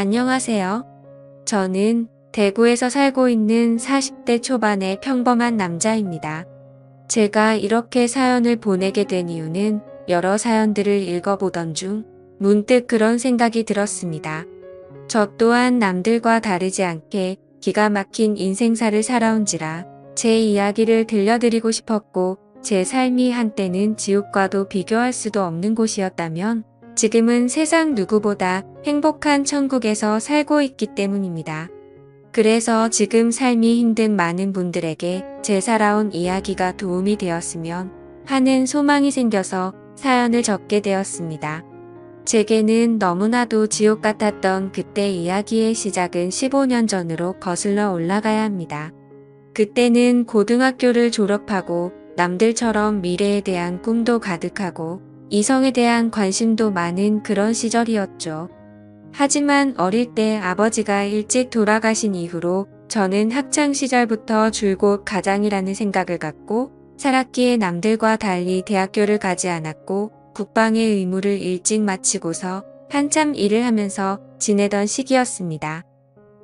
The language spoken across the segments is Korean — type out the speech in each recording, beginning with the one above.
안녕하세요. 저는 대구에서 살고 있는 40대 초반의 평범한 남자입니다. 제가 이렇게 사연을 보내게 된 이유는 여러 사연들을 읽어보던 중 문득 그런 생각이 들었습니다. 저 또한 남들과 다르지 않게 기가 막힌 인생사를 살아온지라 제 이야기를 들려드리고 싶었고, 제 삶이 한때는 지옥과도 비교할 수도 없는 곳이었다면 지금은 세상 누구보다 행복한 천국에서 살고 있기 때문입니다. 그래서 지금 삶이 힘든 많은 분들에게 제 살아온 이야기가 도움이 되었으면 하는 소망이 생겨서 사연을 적게 되었습니다. 제게는 너무나도 지옥 같았던 그때 이야기의 시작은 15년 전으로 거슬러 올라가야 합니다. 그때는 고등학교를 졸업하고 남들처럼 미래에 대한 꿈도 가득하고 이성에 대한 관심도 많은 그런 시절이었죠. 하지만 어릴 때 아버지가 일찍 돌아가신 이후로 저는 학창 시절부터 줄곧 가장이라는 생각을 갖고 살았기에 남들과 달리 대학교를 가지 않았고 국방의 의무를 일찍 마치고서 한참 일을 하면서 지내던 시기였습니다.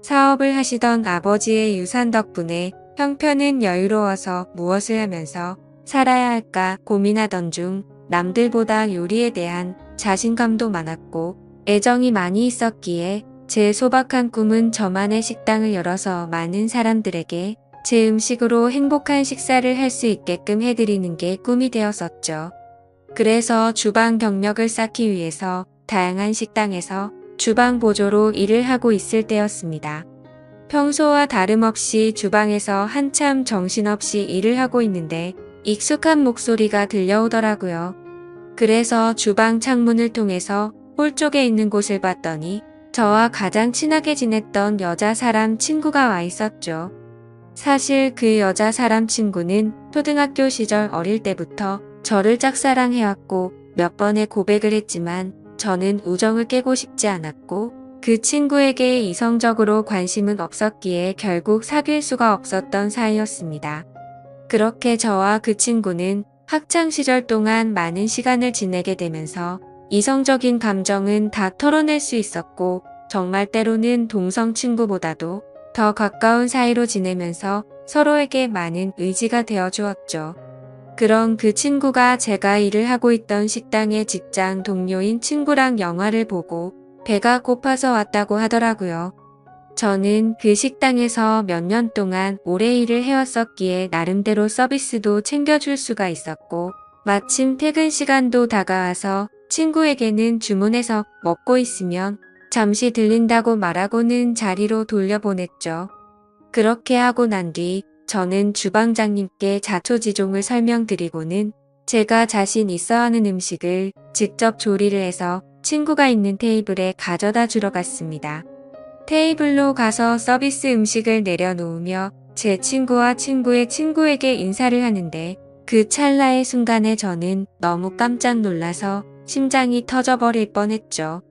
사업을 하시던 아버지의 유산 덕분에 형편은 여유로워서 무엇을 하면서 살아야 할까 고민하던 중 남들보다 요리에 대한 자신감도 많았고 애정이 많이 있었기에 제 소박한 꿈은 저만의 식당을 열어서 많은 사람들에게 제 음식으로 행복한 식사를 할 수 있게끔 해드리는 게 꿈이 되었었죠. 그래서 주방 경력을 쌓기 위해서 다양한 식당에서 주방 보조로 일을 하고 있을 때였습니다. 평소와 다름없이 주방에서 한참 정신없이 일을 하고 있는데 익숙한 목소리가 들려오더라고요. 그래서 주방 창문을 통해서 홀 쪽에 있는 곳을 봤더니 저와 가장 친하게 지냈던 여자 사람 친구가 와 있었죠. 사실 그 여자 사람 친구는 초등학교 시절 어릴 때부터 저를 짝사랑해왔고 몇 번의 고백을 했지만 저는 우정을 깨고 싶지 않았고 그 친구에게 이성적으로 관심은 없었기에 결국 사귈 수가 없었던 사이였습니다. 그렇게 저와 그 친구는 학창 시절 동안 많은 시간을 지내게 되면서 이성적인 감정은 다 털어낼 수 있었고 정말 때로는 동성 친구보다도 더 가까운 사이로 지내면서 서로에게 많은 의지가 되어 주었죠. 그런 그 친구가 제가 일을 하고 있던 식당의 직장 동료인 친구랑 영화를 보고 배가 고파서 왔다고 하더라고요. 저는 그 식당에서 몇 년 동안 오래 일을 해왔었기에 나름대로 서비스도 챙겨줄 수가 있었고 마침 퇴근 시간도 다가와서 친구에게는 주문해서 먹고 있으면 잠시 들린다고 말하고는 자리로 돌려보냈죠. 그렇게 하고 난 뒤 저는 주방장님께 자초지종을 설명드리고는 제가 자신 있어 하는 음식을 직접 조리를 해서 친구가 있는 테이블에 가져다 주러 갔습니다. 테이블로 가서 서비스 음식을 내려놓으며 제 친구와 친구의 친구에게 인사를 하는데 그 찰나의 순간에 저는 너무 깜짝 놀라서 심장이 터져버릴 뻔했죠.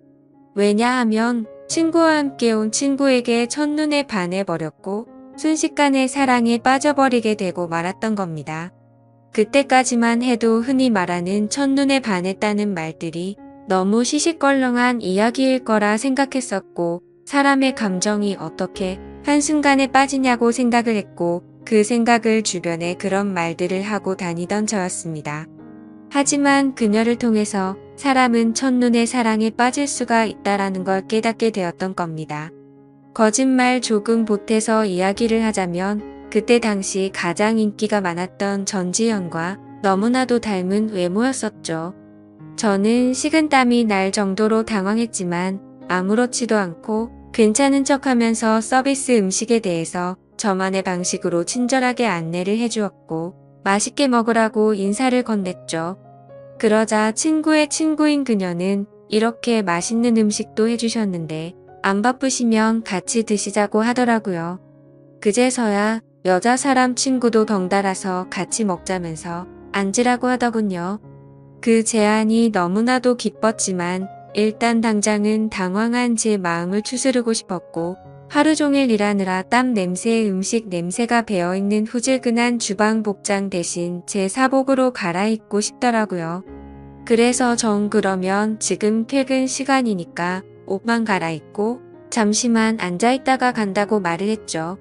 왜냐하면 친구와 함께 온 친구에게 첫눈에 반해버렸고 순식간에 사랑에 빠져버리게 되고 말았던 겁니다. 그때까지만 해도 흔히 말하는 첫눈에 반했다는 말들이 너무 시시껄렁한 이야기일 거라 생각했었고 사람의 감정이 어떻게 한순간에 빠지냐고 생각을 했고 그 생각을 주변에 그런 말들을 하고 다니던 저였습니다. 하지만 그녀를 통해서 사람은 첫눈에 사랑에 빠질 수가 있다라는 걸 깨닫게 되었던 겁니다. 거짓말 조금 보태서 이야기를 하자면 그때 당시 가장 인기가 많았던 전지현과 너무나도 닮은 외모였었죠. 저는 식은땀이 날 정도로 당황했지만 아무렇지도 않고 괜찮은 척하면서 서비스 음식에 대해서 저만의 방식으로 친절하게 안내를 해주었고 맛있게 먹으라고 인사를 건넸죠. 그러자 친구의 친구인 그녀는 이렇게 맛있는 음식도 해주셨는데 안 바쁘시면 같이 드시자고 하더라고요. 그제서야 여자 사람 친구도 덩달아서 같이 먹자면서 앉으라고 하더군요. 그 제안이 너무나도 기뻤지만 일단 당장은 당황한 제 마음을 추스르고 싶었고 하루 종일 일하느라 땀 냄새에 음식 냄새가 배어있는 후질근한 주방 복장 대신 제 사복으로 갈아입고 싶더라고요. 그래서 전 그러면 지금 퇴근 시간이니까 옷만 갈아입고 잠시만 앉아있다가 간다고 말을 했죠.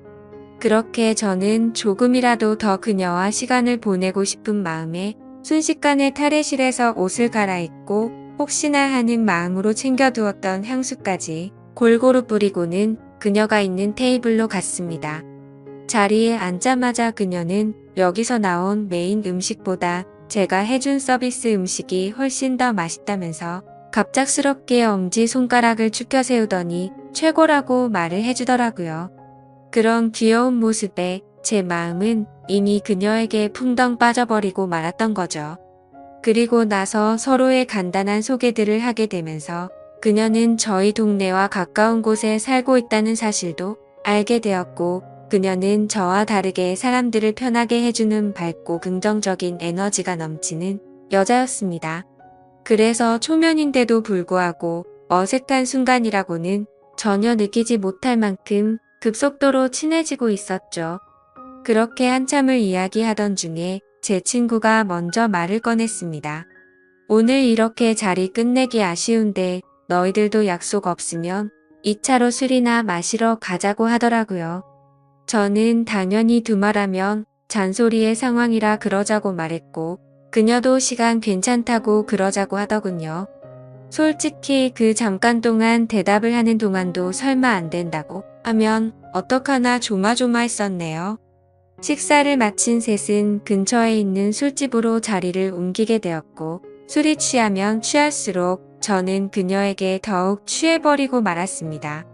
그렇게 저는 조금이라도 더 그녀와 시간을 보내고 싶은 마음에 순식간에 탈의실에서 옷을 갈아입고 혹시나 하는 마음으로 챙겨두었던 향수까지 골고루 뿌리고는 그녀가 있는 테이블로 갔습니다. 자리에 앉자마자 그녀는 여기서 나온 메인 음식보다 제가 해준 서비스 음식이 훨씬 더 맛있다면서 갑작스럽게 엄지손가락을 축혀 세우더니 최고라고 말을 해주더라고요. 그런 귀여운 모습에 제 마음은 이미 그녀에게 풍덩 빠져버리고 말았던 거죠. 그리고 나서 서로의 간단한 소개들을 하게 되면서 그녀는 저희 동네와 가까운 곳에 살고 있다는 사실도 알게 되었고, 그녀는 저와 다르게 사람들을 편하게 해주는 밝고 긍정적인 에너지가 넘치는 여자였습니다. 그래서 초면인데도 불구하고 어색한 순간이라고는 전혀 느끼지 못할 만큼 급속도로 친해지고 있었죠. 그렇게 한참을 이야기하던 중에 제 친구가 먼저 말을 꺼냈습니다. 오늘 이렇게 자리 끝내기 아쉬운데 너희들도 약속 없으면 2차로 술이나 마시러 가자고 하더라고요. 저는 당연히 두말하면 잔소리의 상황이라 그러자고 말했고, 그녀도 시간 괜찮다고 그러자고 하더군요. 솔직히 그 잠깐 동안 대답을 하는 동안도 설마 안 된다고 하면 어떡하나 조마조마했었네요. 식사를 마친 셋은 근처에 있는 술집으로 자리를 옮기게 되었고, 술이 취하면 취할수록 저는 그녀에게 더욱 취해버리고 말았습니다.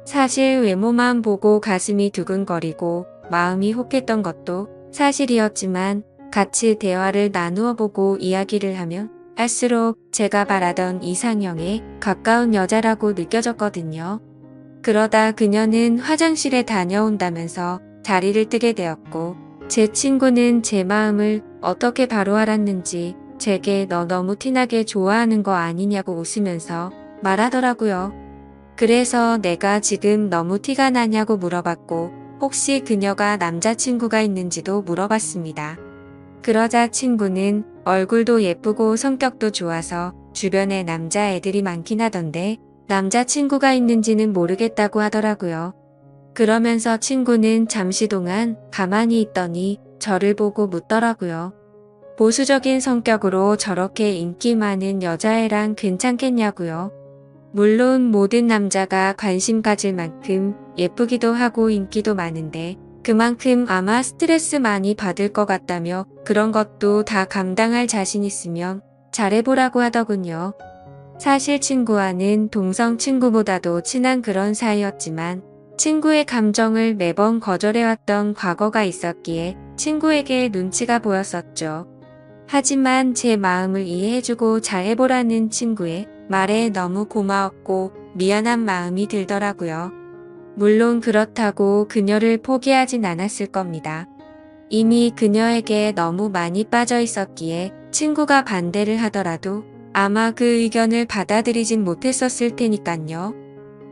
사실 외모만 보고 가슴이 두근거리고 마음이 혹했던 것도 사실이었지만, 같이 대화를 나누어 보고 이야기를 하면 할수록 제가 바라던 이상형에 가까운 여자라고 느껴졌거든요. 그러다 그녀는 화장실에 다녀온다면서 자리를 뜨게 되었고, 제 친구는 제 마음을 어떻게 바로 알았는지 제게 너 너무 티나게 좋아하는 거 아니냐고 웃으면서 말하더라고요. 그래서 내가 지금 너무 티가 나냐고 물어봤고, 혹시 그녀가 남자친구가 있는지도 물어봤습니다. 그러자 친구는 얼굴도 예쁘고 성격도 좋아서 주변에 남자애들이 많긴 하던데 남자친구가 있는지는 모르겠다고 하더라고요. 그러면서 친구는 잠시 동안 가만히 있더니 저를 보고 묻더라고요. 보수적인 성격으로 저렇게 인기 많은 여자애랑 괜찮겠냐고요. 물론 모든 남자가 관심 가질 만큼 예쁘기도 하고 인기도 많은데 그만큼 아마 스트레스 많이 받을 것 같다며 그런 것도 다 감당할 자신 있으면 잘해보라고 하더군요. 사실 친구와는 동성 친구보다도 친한 그런 사이였지만 친구의 감정을 매번 거절해왔던 과거가 있었기에 친구에게 눈치가 보였었죠. 하지만 제 마음을 이해해주고 잘해보라는 친구의 말에 너무 고마웠고 미안한 마음이 들더라고요. 물론 그렇다고 그녀를 포기하진 않았을 겁니다. 이미 그녀에게 너무 많이 빠져 있었기에 친구가 반대를 하더라도 아마 그 의견을 받아들이진 못했었을 테니깐요.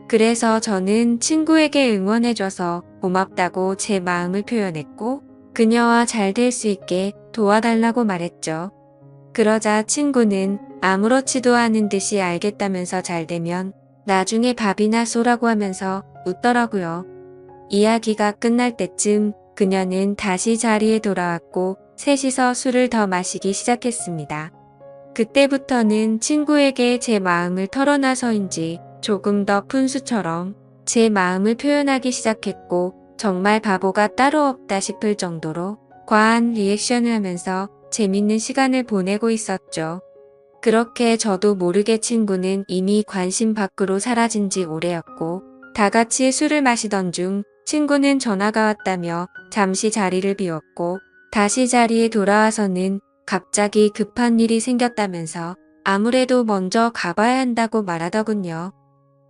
그래서 저는 친구에게 응원해줘서 고맙다고 제 마음을 표현했고, 그녀와 잘 될 수 있게 도와달라고 말했죠. 그러자 친구는 아무렇지도 않은 듯이 알겠다면서 잘 되면 나중에 밥이나 쏘라고 하면서 웃더라고요. 이야기가 끝날 때쯤 그녀는 다시 자리에 돌아왔고 셋이서 술을 더 마시기 시작했습니다. 그때부터는 친구에게 제 마음을 털어놔서인지 조금 더 푼수처럼 제 마음을 표현하기 시작했고, 정말 바보가 따로 없다 싶을 정도로 과한 리액션을 하면서 재밌는 시간을 보내고 있었죠. 그렇게 저도 모르게 친구는 이미 관심 밖으로 사라진 지 오래였고, 다 같이 술을 마시던 중 친구는 전화가 왔다며 잠시 자리를 비웠고, 다시 자리에 돌아와서는 갑자기 급한 일이 생겼다면서 아무래도 먼저 가봐야 한다고 말하더군요.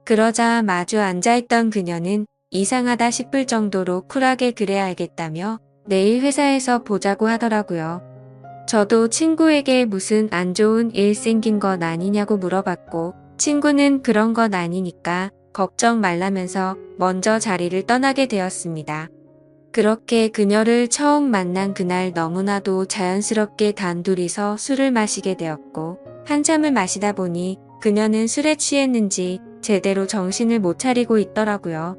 그러자 마주 앉아있던 그녀는 이상하다 싶을 정도로 쿨하게 그래 알겠다며 내일 회사에서 보자고 하더라고요. 저도 친구에게 무슨 안 좋은 일 생긴 건 아니냐고 물어봤고, 친구는 그런 건 아니니까 걱정 말라면서 먼저 자리를 떠나게 되었습니다. 그렇게 그녀를 처음 만난 그날 너무나도 자연스럽게 단둘이서 술을 마시게 되었고, 한참을 마시다 보니 그녀는 술에 취했는지 제대로 정신을 못 차리고 있더라고요.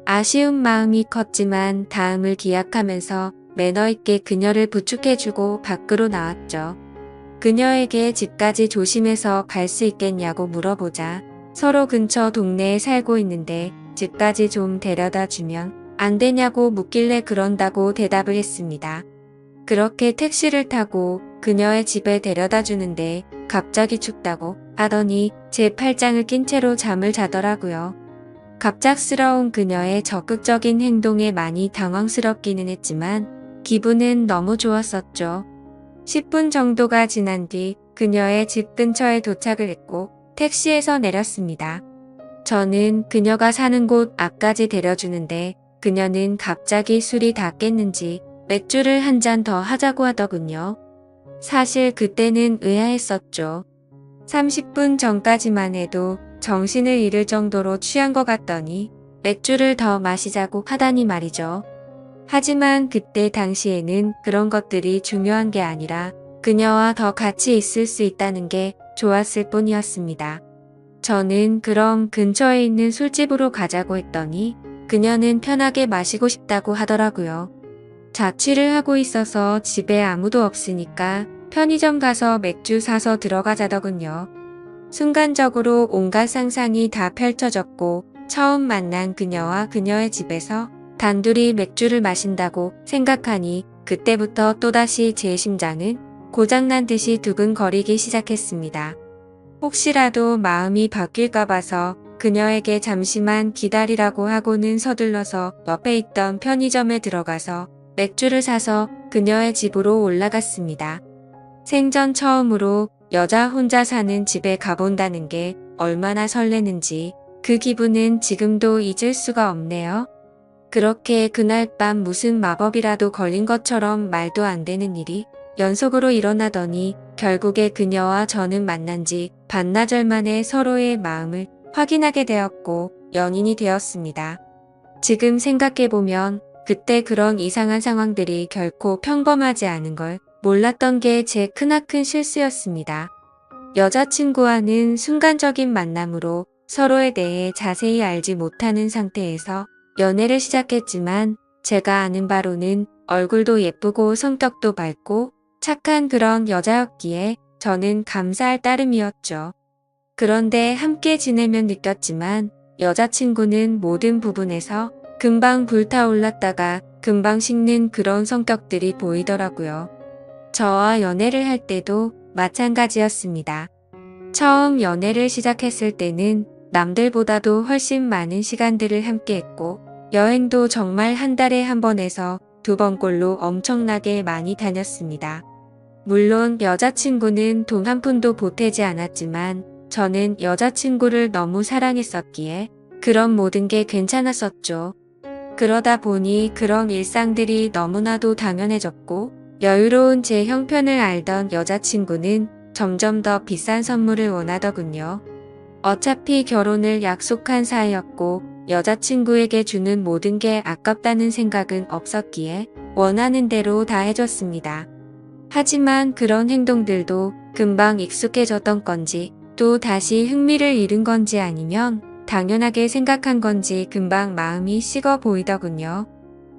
아쉬운 마음이 컸지만 다음을 기약하면서 매너 있게 그녀를 부축해주고 밖으로 나왔죠. 그녀에게 집까지 조심해서 갈 수 있겠냐고 물어보자 서로 근처 동네에 살고 있는데 집까지 좀 데려다 주면 안 되냐고 묻길래 그런다고 대답을 했습니다. 그렇게 택시를 타고 그녀의 집에 데려다 주는데 갑자기 춥다고 하더니 제 팔짱을 낀 채로 잠을 자더라고요. 갑작스러운 그녀의 적극적인 행동에 많이 당황스럽기는 했지만 기분은 너무 좋았었죠. 10분 정도가 지난 뒤 그녀의 집 근처에 도착을 했고 택시에서 내렸습니다. 저는 그녀가 사는 곳 앞까지 데려주는데 그녀는 갑자기 술이 다 깼는지 맥주를 한 잔 더 하자고 하더군요. 사실 그때는 의아했었죠. 30분 전까지만 해도 정신을 잃을 정도로 취한 것 같더니 맥주를 더 마시자고 하다니 말이죠. 하지만 그때 당시에는 그런 것들이 중요한 게 아니라 그녀와 더 같이 있을 수 있다는 게 좋았을 뿐이었습니다. 저는 그럼 근처에 있는 술집으로 가자고 했더니 그녀는 편하게 마시고 싶다고 하더라고요. 자취를 하고 있어서 집에 아무도 없으니까 편의점 가서 맥주 사서 들어가자더군요. 순간적으로 온갖 상상이 다 펼쳐졌고 처음 만난 그녀와 그녀의 집에서 단둘이 맥주를 마신다고 생각하니 그때부터 또다시 제 심장은 고장난 듯이 두근거리기 시작했습니다. 혹시라도 마음이 바뀔까 봐서 그녀에게 잠시만 기다리라고 하고는 서둘러서 옆에 있던 편의점에 들어가서 맥주를 사서 그녀의 집으로 올라갔습니다. 생전 처음으로 여자 혼자 사는 집에 가본다는 게 얼마나 설레는지 그 기분은 지금도 잊을 수가 없네요. 그렇게 그날 밤 무슨 마법이라도 걸린 것처럼 말도 안 되는 일이 연속으로 일어나더니 결국에 그녀와 저는 만난 지 반나절 만에 서로의 마음을 확인하게 되었고 연인이 되었습니다. 지금 생각해보면 그때 그런 이상한 상황들이 결코 평범하지 않은 걸 몰랐던 게 제 크나큰 실수였습니다. 여자친구와는 순간적인 만남으로 서로에 대해 자세히 알지 못하는 상태에서 연애를 시작했지만 제가 아는 바로는 얼굴도 예쁘고 성격도 밝고 착한 그런 여자였기에 저는 감사할 따름이었죠. 그런데 함께 지내면 느꼈지만 여자친구는 모든 부분에서 금방 불타올랐다가 금방 식는 그런 성격들이 보이더라고요. 저와 연애를 할 때도 마찬가지였습니다. 처음 연애를 시작했을 때는 남들보다도 훨씬 많은 시간들을 함께 했고 여행도 정말 한 달에 한 번에서 2번꼴로 엄청나게 많이 다녔습니다. 물론 여자친구는 돈 한 푼도 보태지 않았지만 저는 여자친구를 너무 사랑했었기에 그런 모든 게 괜찮았었죠. 그러다 보니 그런 일상들이 너무나도 당연해졌고 여유로운 제 형편을 알던 여자친구는 점점 더 비싼 선물을 원하더군요. 어차피 결혼을 약속한 사이였고 여자친구에게 주는 모든 게 아깝다는 생각은 없었기에 원하는 대로 다 해줬습니다. 하지만 그런 행동들도 금방 익숙해졌던 건지 또 다시 흥미를 잃은 건지 아니면 당연하게 생각한 건지 금방 마음이 식어 보이더군요.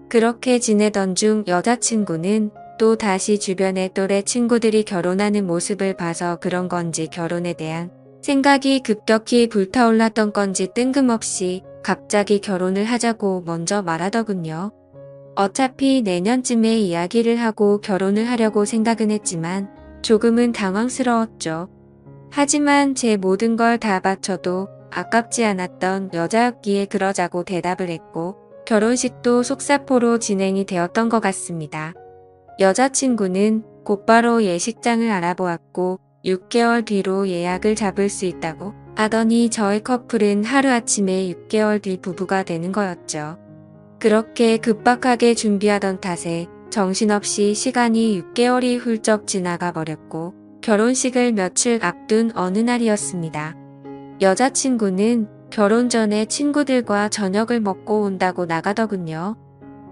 그렇게 지내던 중 여자친구는 또 다시 주변의 또래 친구들이 결혼하는 모습을 봐서 그런 건지 결혼에 대한 생각이 급격히 불타올랐던 건지 뜬금없이 갑자기 결혼을 하자고 먼저 말하더군요. 어차피 내년쯤에 이야기를 하고 결혼을 하려고 생각은 했지만 조금은 당황스러웠죠. 하지만 제 모든 걸 다 바쳐도 아깝지 않았던 여자였기에 그러자고 대답을 했고 결혼식도 속사포로 진행이 되었던 것 같습니다. 여자친구는 곧바로 예식장을 알아보았고 6개월 뒤로 예약을 잡을 수 있다고 하더니 저의 커플은 하루아침에 6개월 뒤 부부가 되는 거였죠. 그렇게 급박하게 준비하던 탓에 정신없이 시간이 6개월이 훌쩍 지나가 버렸고 결혼식을 며칠 앞둔 어느 날이었습니다. 여자친구는 결혼 전에 친구들과 저녁을 먹고 온다고 나가더군요.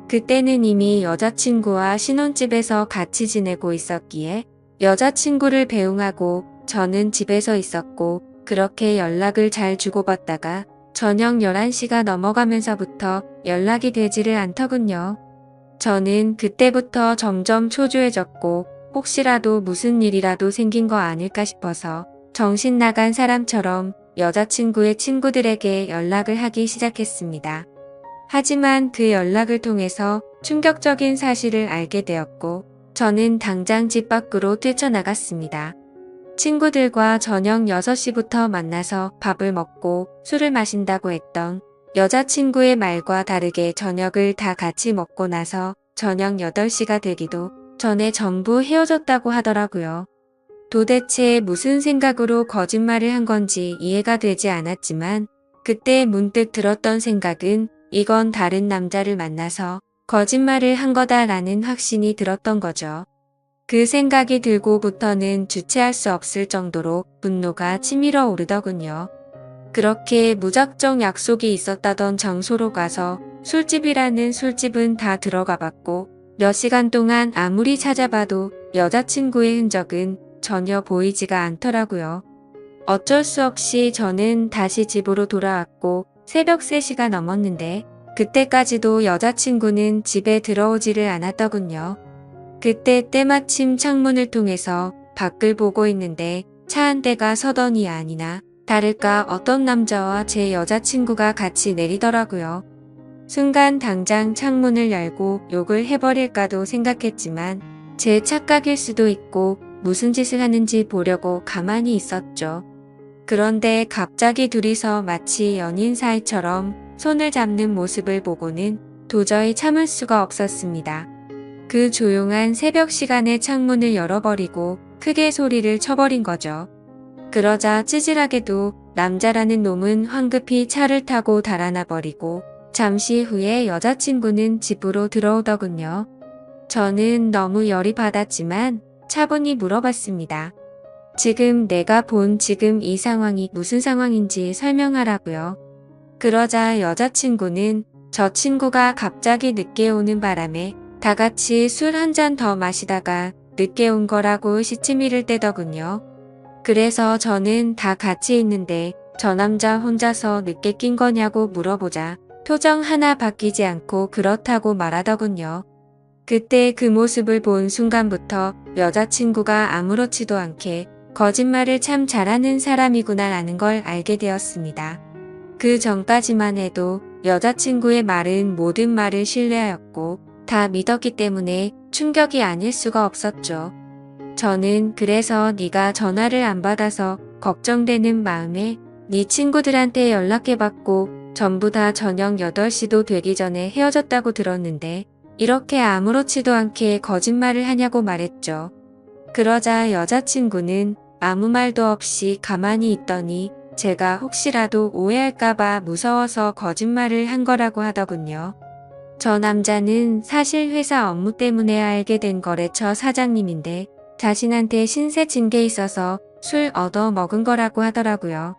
그때는 이미 여자친구와 신혼집에서 같이 지내고 있었기에 여자친구를 배웅하고 저는 집에서 있었고 그렇게 연락을 잘 주고받다가 저녁 11시가 넘어가면서부터 연락이 되지를 않더군요. 저는 그때부터 점점 초조해졌고 혹시라도 무슨 일이라도 생긴 거 아닐까 싶어서 정신 나간 사람처럼 여자친구의 친구들에게 연락을 하기 시작했습니다. 하지만 그 연락을 통해서 충격적인 사실을 알게 되었고 저는 당장 집 밖으로 뛰쳐나갔습니다. 친구들과 저녁 6시부터 만나서 밥을 먹고 술을 마신다고 했던 여자친구의 말과 다르게 저녁을 다 같이 먹고 나서 저녁 8시가 되기도 전에 전부 헤어졌다고 하더라고요. 도대체 무슨 생각으로 거짓말을 한 건지 이해가 되지 않았지만 그때 문득 들었던 생각은 이건 다른 남자를 만나서 거짓말을 한 거다라는 확신이 들었던 거죠. 그 생각이 들고부터는 주체할 수 없을 정도로 분노가 치밀어 오르더군요. 그렇게 무작정 약속이 있었다던 장소로 가서 술집이라는 술집은 다 들어가 봤고 몇 시간 동안 아무리 찾아봐도 여자친구의 흔적은 전혀 보이지가 않더라고요. 어쩔 수 없이 저는 다시 집으로 돌아왔고 새벽 3시가 넘었는데 그때까지도 여자친구는 집에 들어오지를 않았더군요. 그때 때마침 창문을 통해서 밖을 보고 있는데 차 한 대가 서더니 아니나 다를까 어떤 남자와 제 여자친구가 같이 내리더라고요. 순간 당장 창문을 열고 욕을 해버릴까도 생각했지만 제 착각일 수도 있고 무슨 짓을 하는지 보려고 가만히 있었죠. 그런데 갑자기 둘이서 마치 연인 사이처럼 손을 잡는 모습을 보고는 도저히 참을 수가 없었습니다. 그 조용한 새벽 시간에 창문을 열어버리고 크게 소리를 쳐버린 거죠. 그러자 찌질하게도 남자라는 놈은 황급히 차를 타고 달아나 버리고 잠시 후에 여자친구는 집으로 들어오더군요. 저는 너무 열이 받았지만 차분히 물어봤습니다. 지금 내가 본 지금 이 상황이 무슨 상황인지 설명하라고요. 그러자 여자친구는 저 친구가 갑자기 늦게 오는 바람에 다 같이 술 한 잔 더 마시다가 늦게 온 거라고 시치미를 떼더군요. 그래서 저는 다 같이 있는데 저 남자 혼자서 늦게 낀 거냐고 물어보자 표정 하나 바뀌지 않고 그렇다고 말하더군요. 그때 그 모습을 본 순간부터 여자친구가 아무렇지도 않게 거짓말을 참 잘하는 사람이구나라는 걸 알게 되었습니다. 그 전까지만 해도 여자친구의 말은 모든 말을 신뢰하였고 다 믿었기 때문에 충격이 아닐 수가 없었죠. 저는 그래서 네가 전화를 안 받아서 걱정되는 마음에 네 친구들한테 연락해봤고 전부 다 저녁 8시도 되기 전에 헤어졌다고 들었는데 이렇게 아무렇지도 않게 거짓말을 하냐고 말했죠. 그러자 여자친구는 아무 말도 없이 가만히 있더니 제가 혹시라도 오해할까봐 무서워서 거짓말을 한 거라고 하더군요. 저 남자는 사실 회사 업무 때문에 알게 된 거래처 사장님인데 자신한테 신세 진 게 있어서 술 얻어 먹은 거라고 하더라고요.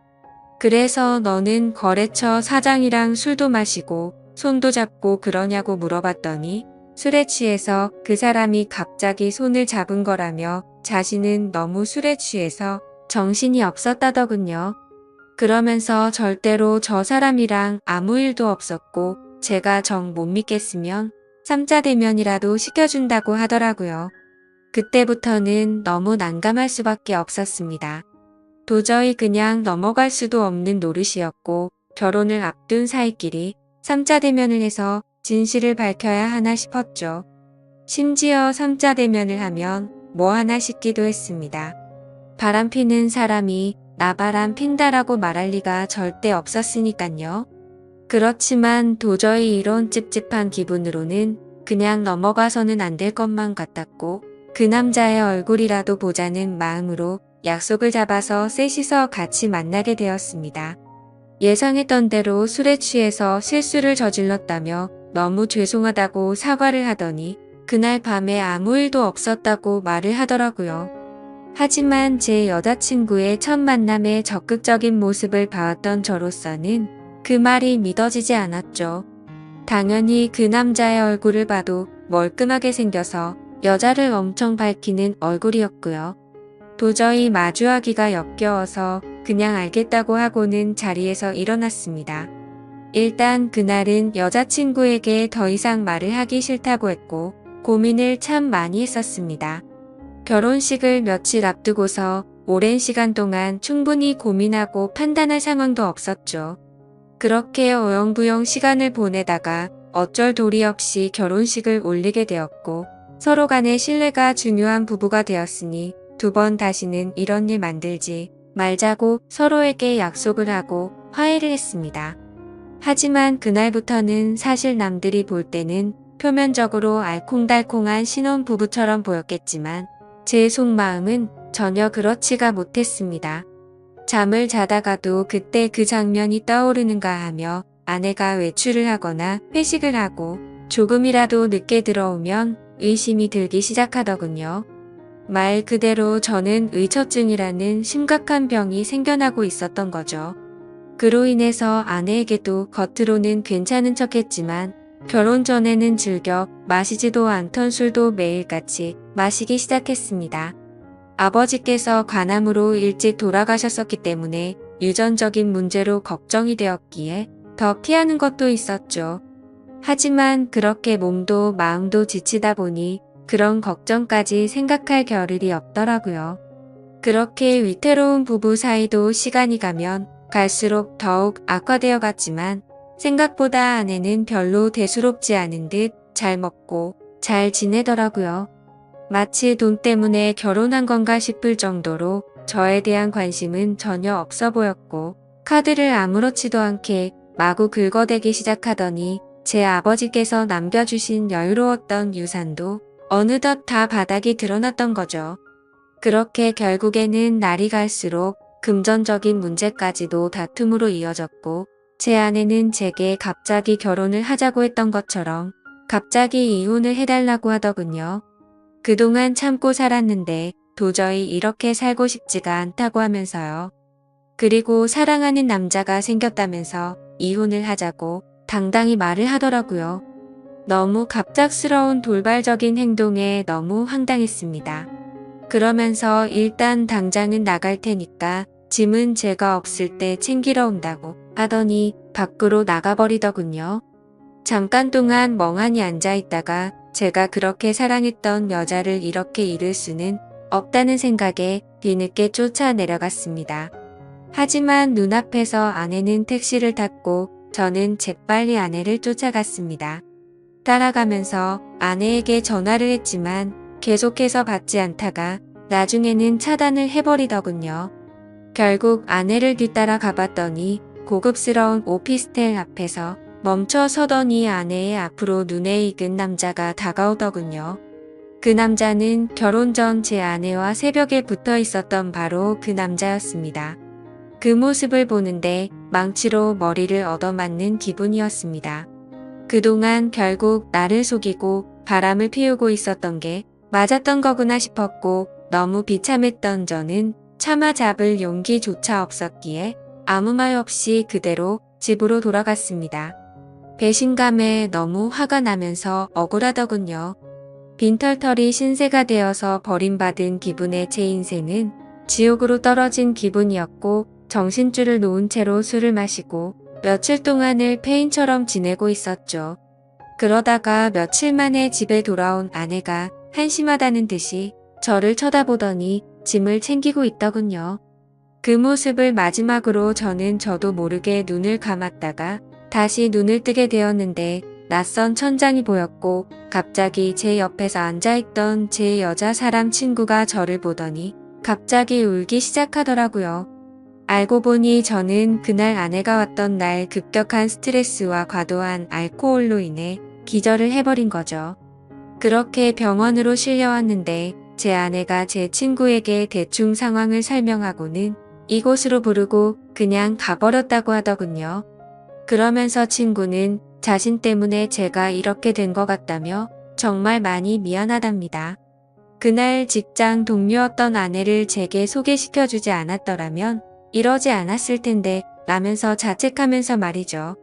그래서 너는 거래처 사장이랑 술도 마시고 손도 잡고 그러냐고 물어봤더니 술에 취해서 그 사람이 갑자기 손을 잡은 거라며 자신은 너무 술에 취해서 정신이 없었다더군요. 그러면서 절대로 저 사람이랑 아무 일도 없었고 제가 정 못 믿겠으면 3자 대면이라도 시켜준다고 하더라고요. 그때부터는 너무 난감할 수밖에 없었습니다. 도저히 그냥 넘어갈 수도 없는 노릇이었고 결혼을 앞둔 사이끼리 3자 대면을 해서 진실을 밝혀야 하나 싶었죠. 심지어 3자 대면을 하면 뭐 하나 싶기도 했습니다. 바람피는 사람이 나 바람 핀다라고 말할 리가 절대 없었으니깐요. 그렇지만 도저히 이런 찝찝한 기분으로는 그냥 넘어가서는 안 될 것만 같았고 그 남자의 얼굴이라도 보자는 마음으로 약속을 잡아서 셋이서 같이 만나게 되었습니다. 예상했던 대로 술에 취해서 실수를 저질렀다며 너무 죄송하다고 사과를 하더니 그날 밤에 아무 일도 없었다고 말을 하더라고요. 하지만 제 여자친구의 첫 만남의 적극적인 모습을 봐왔던 저로서는 그 말이 믿어지지 않았죠. 당연히 그 남자의 얼굴을 봐도 멀끔하게 생겨서 여자를 엄청 밝히는 얼굴이었고요. 도저히 마주하기가 역겨워서 그냥 알겠다고 하고는 자리에서 일어났습니다. 일단 그날은 여자친구에게 더 이상 말을 하기 싫다고 했고 고민을 참 많이 했었습니다. 결혼식을 며칠 앞두고서 오랜 시간 동안 충분히 고민하고 판단할 상황도 없었죠. 그렇게 어영부영 시간을 보내다가 어쩔 도리 없이 결혼식을 올리게 되었고 서로 간의 신뢰가 중요한 부부가 되었으니 두 번 다시는 이런 일 만들지 말자고 서로에게 약속을 하고 화해를 했습니다. 하지만 그날부터는 사실 남들이 볼 때는 표면적으로 알콩달콩한 신혼부부처럼 보였겠지만 제 속마음은 전혀 그렇지가 못했습니다. 잠을 자다가도 그때 그 장면이 떠오르는가 하며 아내가 외출을 하거나 회식을 하고 조금이라도 늦게 들어오면 의심이 들기 시작하더군요. 말 그대로 저는 의처증이라는 심각한 병이 생겨나고 있었던 거죠. 그로 인해서 아내에게도 겉으로는 괜찮은 척했지만 결혼 전에는 즐겨 마시지도 않던 술도 매일같이 마시기 시작했습니다. 아버지께서 간암으로 일찍 돌아가셨었기 때문에 유전적인 문제로 걱정이 되었기에 더 피하는 것도 있었죠. 하지만 그렇게 몸도 마음도 지치다 보니 그런 걱정까지 생각할 겨를이 없더라고요. 그렇게 위태로운 부부 사이도 시간이 가면 갈수록 더욱 악화되어 갔지만 생각보다 아내는 별로 대수롭지 않은 듯 잘 먹고 잘 지내더라고요. 마치 돈 때문에 결혼한 건가 싶을 정도로 저에 대한 관심은 전혀 없어 보였고 카드를 아무렇지도 않게 마구 긁어대기 시작하더니 제 아버지께서 남겨주신 여유로웠던 유산도 어느덧 다 바닥이 드러났던 거죠. 그렇게 결국에는 날이 갈수록 금전적인 문제까지도 다툼으로 이어졌고 제 아내는 제게 갑자기 결혼을 하자고 했던 것처럼 갑자기 이혼을 해달라고 하더군요. 그동안 참고 살았는데 도저히 이렇게 살고 싶지가 않다고 하면서요. 그리고 사랑하는 남자가 생겼다면서 이혼을 하자고 당당히 말을 하더라고요. 너무 갑작스러운 돌발적인 행동에 너무 황당했습니다. 그러면서 일단 당장은 나갈 테니까 짐은 제가 없을 때 챙기러 온다고 하더니 밖으로 나가버리더군요. 잠깐 동안 멍하니 앉아있다가 제가 그렇게 사랑했던 여자를 이렇게 잃을 수는 없다는 생각에 뒤늦게 쫓아 내려갔습니다. 하지만 눈앞에서 아내는 택시를 탔고 저는 재빨리 아내를 쫓아갔습니다. 따라가면서 아내에게 전화를 했지만 계속해서 받지 않다가 나중에는 차단을 해버리더군요. 결국 아내를 뒤따라 가봤더니 고급스러운 오피스텔 앞에서 멈춰 서더니 아내의 앞으로 눈에 익은 남자가 다가오더군요. 그 남자는 결혼 전 제 아내와 새벽에 붙어 있었던 바로 그 남자였습니다. 그 모습을 보는데 망치로 머리를 얻어맞는 기분이었습니다. 그동안 결국 나를 속이고 바람을 피우고 있었던 게 맞았던 거구나 싶었고 너무 비참했던 저는 차마 잡을 용기조차 없었기에 아무 말 없이 그대로 집으로 돌아갔습니다. 배신감에 너무 화가 나면서 억울하더군요. 빈털털이 신세가 되어서 버림받은 기분의 제 인생은 지옥으로 떨어진 기분이었고 정신줄을 놓은 채로 술을 마시고 며칠 동안을 페인처럼 지내고 있었죠. 그러다가 며칠 만에 집에 돌아온 아내가 한심하다는 듯이 저를 쳐다보더니 짐을 챙기고 있더군요. 그 모습을 마지막으로 저도 모르게 눈을 감았다가 다시 눈을 뜨게 되었는데 낯선 천장이 보였고 갑자기 제 옆에서 앉아있던 제 여자 사람 친구가 저를 보더니 갑자기 울기 시작하더라고요. 알고 보니 저는 그날 아내가 왔던 날 급격한 스트레스와 과도한 알코올로 인해 기절을 해버린 거죠. 그렇게 병원으로 실려왔는데 제 아내가 제 친구에게 대충 상황을 설명하고는 이곳으로 부르고 그냥 가버렸다고 하더군요. 그러면서 친구는 자신 때문에 제가 이렇게 된 것 같다며 정말 많이 미안하답니다. 그날 직장 동료였던 아내를 제게 소개시켜주지 않았더라면 이러지 않았을 텐데 라면서 자책하면서 말이죠.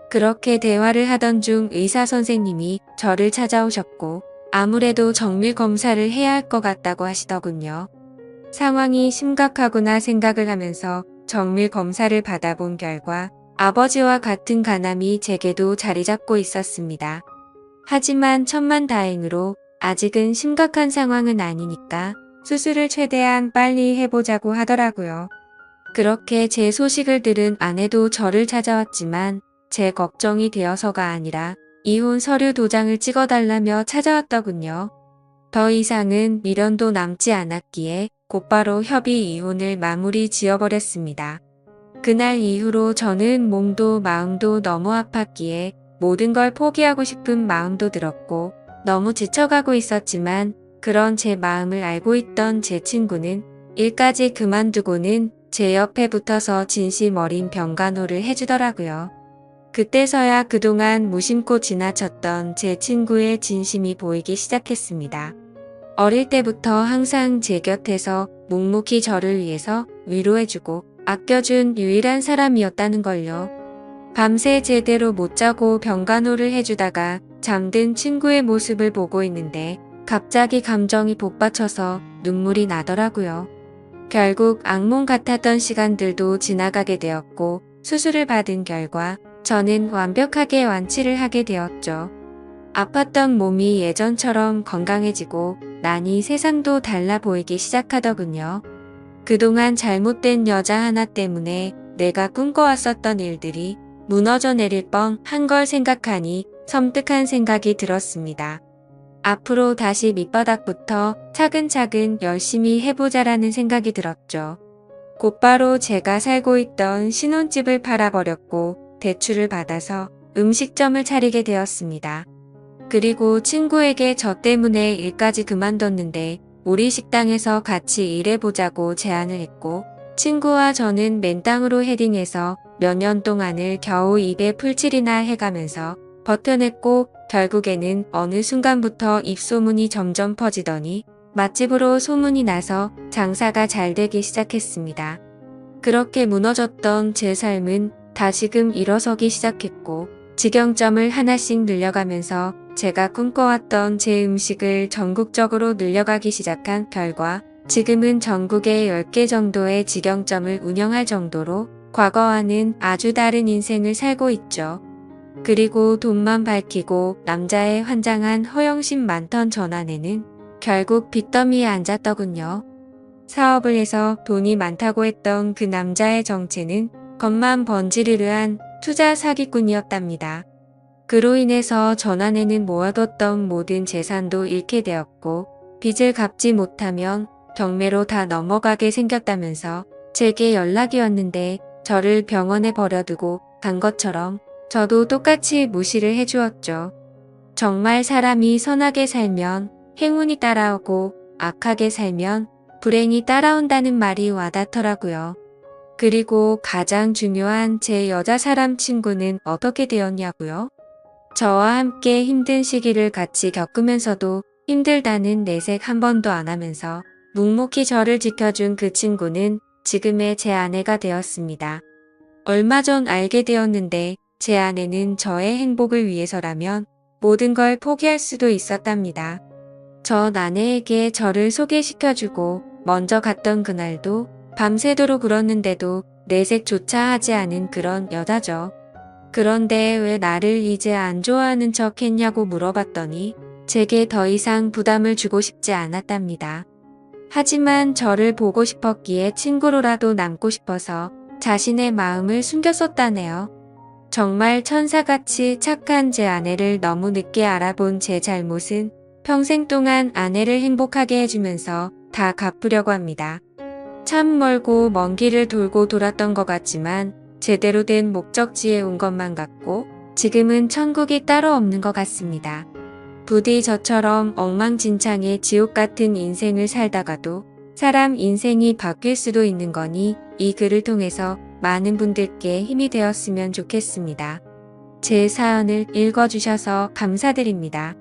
그렇게 대화를 하던 중 의사 선생님이 저를 찾아오셨고 아무래도 정밀 검사를 해야 할 것 같다고 하시더군요. 상황이 심각하구나 생각을 하면서 정밀 검사를 받아본 결과 아버지와 같은 간암이 제게도 자리 잡고 있었습니다. 하지만 천만다행으로 아직은 심각한 상황은 아니니까 수술을 최대한 빨리 해보자고 하더라고요. 그렇게 제 소식을 들은 아내도 저를 찾아왔지만 제 걱정이 되어서가 아니라 이혼 서류 도장을 찍어달라며 찾아왔더군요. 더 이상은 미련도 남지 않았기에 곧바로 협의 이혼을 마무리 지어버렸습니다. 그날 이후로 저는 몸도 마음도 너무 아팠기에 모든 걸 포기하고 싶은 마음도 들었고 너무 지쳐가고 있었지만 그런 제 마음을 알고 있던 제 친구는 일까지 그만두고는 제 옆에 붙어서 진심 어린 병간호를 해주더라고요. 그때서야 그동안 무심코 지나쳤던 제 친구의 진심이 보이기 시작했습니다. 어릴 때부터 항상 제 곁에서 묵묵히 저를 위해서 위로해주고 아껴준 유일한 사람이었다는 걸요. 밤새 제대로 못 자고 병간호를 해주다가 잠든 친구의 모습을 보고 있는데 갑자기 감정이 복받쳐서 눈물이 나더라고요. 결국 악몽 같았던 시간들도 지나가게 되었고 수술을 받은 결과 저는 완벽하게 완치를 하게 되었죠. 아팠던 몸이 예전처럼 건강해지고 나니 세상도 달라 보이기 시작하더군요. 그동안 잘못된 여자 하나 때문에 내가 꿈꿔왔었던 일들이 무너져 내릴 뻔한 걸 생각하니 섬뜩한 생각이 들었습니다. 앞으로 다시 밑바닥부터 차근차근 열심히 해보자라는 생각이 들었죠. 곧바로 제가 살고 있던 신혼집을 팔아버렸고 대출을 받아서 음식점을 차리게 되었습니다. 그리고 친구에게 저 때문에 일까지 그만뒀는데 우리 식당에서 같이 일해보자고 제안을 했고 친구와 저는 맨땅으로 헤딩해서 몇 년 동안을 겨우 입에 풀칠이나 해가면서 버텨냈고 결국에는 어느 순간부터 입소문이 점점 퍼지더니 맛집으로 소문이 나서 장사가 잘 되기 시작했습니다. 그렇게 무너졌던 제 삶은 다시금 일어서기 시작했고 직영점을 하나씩 늘려가면서 제가 꿈꿔왔던 제 음식을 전국적으로 늘려가기 시작한 결과 지금은 전국에 10개 정도의 직영점을 운영할 정도로 과거와는 아주 다른 인생을 살고 있죠. 그리고 돈만 밝히고 남자의 환장한 허영심 많던 전 아내는 결국 빚더미에 앉았더군요. 사업을 해서 돈이 많다고 했던 그 남자의 정체는 겉만 번지르르한 투자 사기꾼이었답니다. 그로 인해서 전 아내는 모아뒀던 모든 재산도 잃게 되었고 빚을 갚지 못하면 경매로 다 넘어가게 생겼다면서 제게 연락이 왔는데 저를 병원에 버려두고 간 것처럼 저도 똑같이 무시를 해주었죠. 정말 사람이 선하게 살면 행운이 따라오고 악하게 살면 불행이 따라온다는 말이 와닿더라고요. 그리고 가장 중요한 제 여자 사람 친구는 어떻게 되었냐고요? 저와 함께 힘든 시기를 같이 겪으면서도 힘들다는 내색 한 번도 안 하면서 묵묵히 저를 지켜준 그 친구는 지금의 제 아내가 되었습니다. 얼마 전 알게 되었는데 제 아내는 저의 행복을 위해서라면 모든 걸 포기할 수도 있었답니다. 전 아내에게 저를 소개시켜주고 먼저 갔던 그날도 밤새도록 울었는데도 내색조차 하지 않은 그런 여자죠. 그런데 왜 나를 이제 안 좋아하는 척 했냐고 물어봤더니 제게 더 이상 부담을 주고 싶지 않았답니다. 하지만 저를 보고 싶었기에 친구로라도 남고 싶어서 자신의 마음을 숨겼었다네요. 정말 천사같이 착한 제 아내를 너무 늦게 알아본 제 잘못은 평생 동안 아내를 행복하게 해주면서 다 갚으려고 합니다. 참 멀고 먼 길을 돌고 돌았던 것 같지만 제대로 된 목적지에 온 것만 같고 지금은 천국이 따로 없는 것 같습니다. 부디 저처럼 엉망진창의 지옥 같은 인생을 살다가도 사람 인생이 바뀔 수도 있는 거니 이 글을 통해서 많은 분들께 힘이 되었으면 좋겠습니다. 제 사연을 읽어주셔서 감사드립니다.